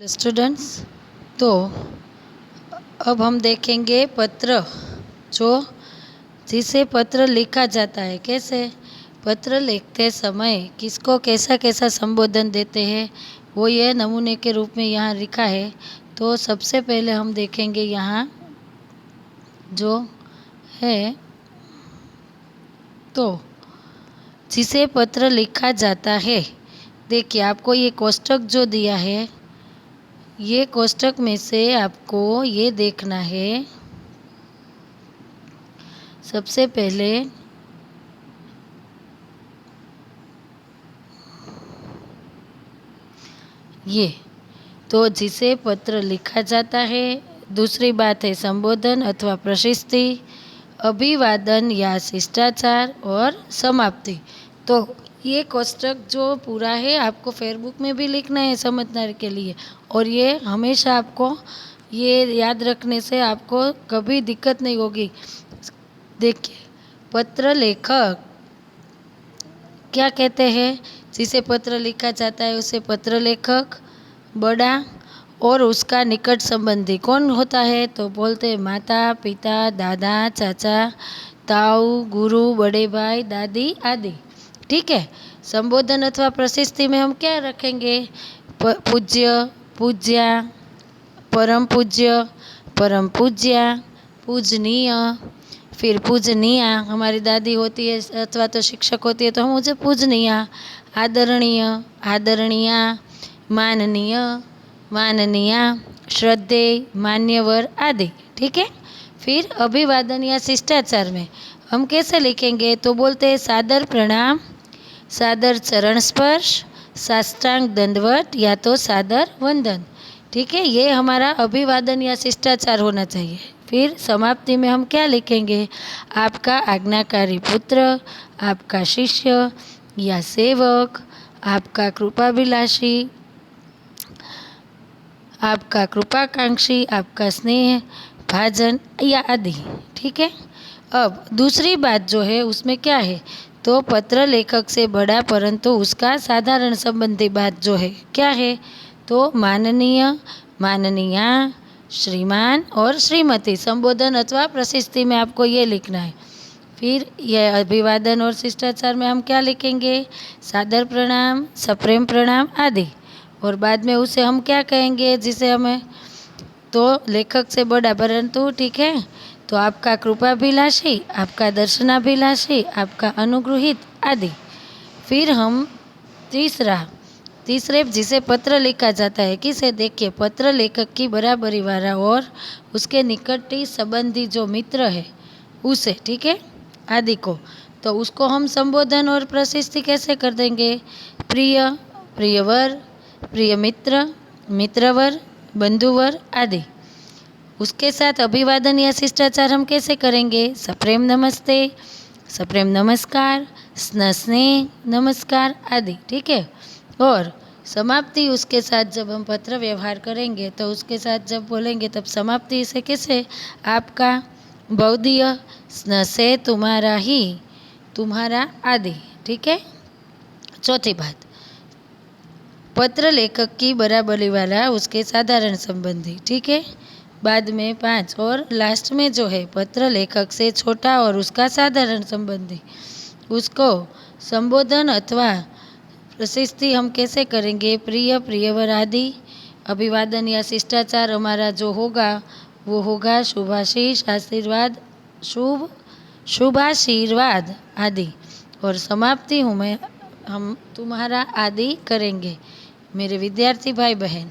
Students, तो अब हम देखेंगे पत्र, जो जिसे पत्र लिखा जाता है। कैसे पत्र लिखते समय किसको कैसा कैसा संबोधन देते हैं, वो ये नमूने के रूप में यहाँ लिखा है। तो सबसे पहले हम देखेंगे यहाँ जो है, तो जिसे पत्र लिखा जाता है। देखिए, आपको ये कोष्टक जो दिया है, ये कोष्टक में से आपको ये देखना है। सबसे पहले ये, तो जिसे पत्र लिखा जाता है। दूसरी बात है संबोधन अथवा प्रशस्ति, अभिवादन या शिष्टाचार और समाप्ति। तो ये कोष्टक जो पूरा है आपको फेयरबुक में भी लिखना है समझने के लिए, और ये हमेशा आपको ये याद रखने से आपको कभी दिक्कत नहीं होगी। देखिए, पत्र लेखक क्या कहते हैं, जिसे पत्र लिखा जाता है उसे पत्र लेखक, बड़ा और उसका निकट संबंधी कौन होता है, तो बोलते हैं माता पिता, दादा, चाचा, ताऊ, गुरु, बड़े भाई, दादी आदि। ठीक है। संबोधन अथवा प्रशस्ति में हम क्या रखेंगे, पूज्य, पूज्या, परम पूज्य, परम पूज्या, पूजनीय। फिर पूजनीय हमारी दादी होती है अथवा तो शिक्षक होती है तो हम मुझे पूजनीय, आदरणीय, आदरणीय, माननीय, माननीय, श्रद्धेय, मान्यवर आदि। ठीक है। फिर अभिवादन या शिष्टाचार में हम कैसे लिखेंगे, तो बोलते हैं सादर प्रणाम, सादर चरण स्पर्श, साष्टांग दंडवत या तो सादर वंदन। ठीक है, ये हमारा अभिवादन या शिष्टाचार होना चाहिए। फिर समाप्ति में हम क्या लिखेंगे, आपका आज्ञाकारी पुत्र, आपका शिष्य या सेवक, आपका कृपाभिलाषी, आपका कृपाकांक्षी, आपका स्नेह भाजन या आदि। ठीक है। अब दूसरी बात जो है उसमें क्या है, तो पत्र लेखक से बड़ा परंतु उसका साधारण संबंधी बात जो है क्या है, तो माननीय, माननीया, श्रीमान और श्रीमती। संबोधन अथवा प्रशस्ति में आपको ये लिखना है। फिर यह अभिवादन और शिष्टाचार में हम क्या लिखेंगे, सादर प्रणाम, सप्रेम प्रणाम आदि। और बाद में उसे हम क्या कहेंगे, जिसे हमें, तो लेखक से बड़ा परंतु, ठीक है, तो आपका कृपाभिलाषी, आपका दर्शनाभिलाषी, आपका अनुग्रहित आदि। फिर हम तीसरे जिसे पत्र लिखा जाता है किसे, देखिए पत्र लेखक की बराबरी वाला और उसके निकटती संबंधी जो मित्र है उसे, ठीक है, आदि को, तो उसको हम संबोधन और प्रशस्ति कैसे कर देंगे, प्रिय, प्रियवर, प्रिय मित्र, मित्रवर, बंधुवर आदि। उसके साथ अभिवादन या शिष्टाचार हम कैसे करेंगे, सप्रेम नमस्ते, सप्रेम नमस्कार, स्नेह नमस्कार आदि। ठीक है। और समाप्ति उसके साथ जब हम पत्र व्यवहार करेंगे तो उसके साथ जब बोलेंगे तब समाप्ति से कैसे, आपका बहुदीय, स्नेह से तुम्हारा ही, तुम्हारा आदि। ठीक है। चौथी बात, पत्र लेखक की बराबरी वाला उसके साधारण संबंधी। ठीक है। बाद में 5 और लास्ट में जो है पत्र लेखक से छोटा और उसका साधारण संबंधी, उसको संबोधन अथवा प्रशस्ति हम कैसे करेंगे, प्रिय, प्रियवर आदि। अभिवादन या शिष्टाचार हमारा जो होगा वो होगा शुभाशीष, आशीर्वाद, शुभाशीर्वाद आदि। और समाप्ति हम तुम्हारा आदि करेंगे। मेरे विद्यार्थी भाई बहन,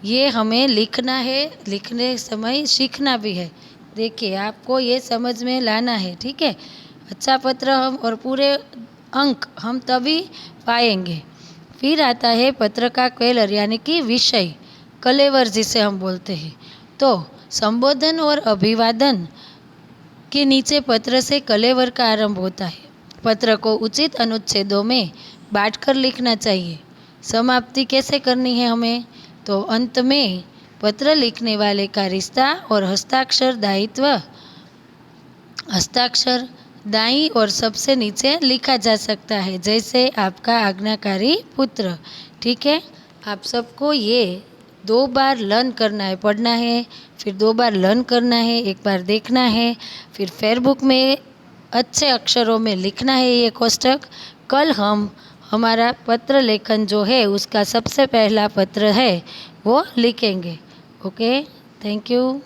ये हमें लिखना है, लिखने समय सीखना भी है। देखिए, आपको ये समझ में लाना है। ठीक है। अच्छा पत्र हम और पूरे अंक हम तभी पाएंगे। फिर आता है पत्र का कलेवर यानी कि विषय, कलेवर जिसे हम बोलते हैं। तो संबोधन और अभिवादन के नीचे पत्र से कलेवर का आरंभ होता है। पत्र को उचित अनुच्छेदों में बांटकर लिखना चाहिए। समाप्ति कैसे करनी है हमें, तो अंत में पत्र लिखने वाले का रिश्ता और हस्ताक्षर दायित्व, हस्ताक्षर दाईं और सबसे नीचे लिखा जा सकता है, जैसे आपका आज्ञाकारी पुत्र। ठीक है। आप सबको ये 2 बार लर्न करना है, पढ़ना है, फिर 2 बार लर्न करना है, 1 बार देखना है, फिर फेयरबुक में अच्छे अक्षरों में लिखना है ये कोष्टक। कल हम हमारा पत्र लेखन जो है उसका सबसे पहला पत्र है वो लिखेंगे। Okay, thank you.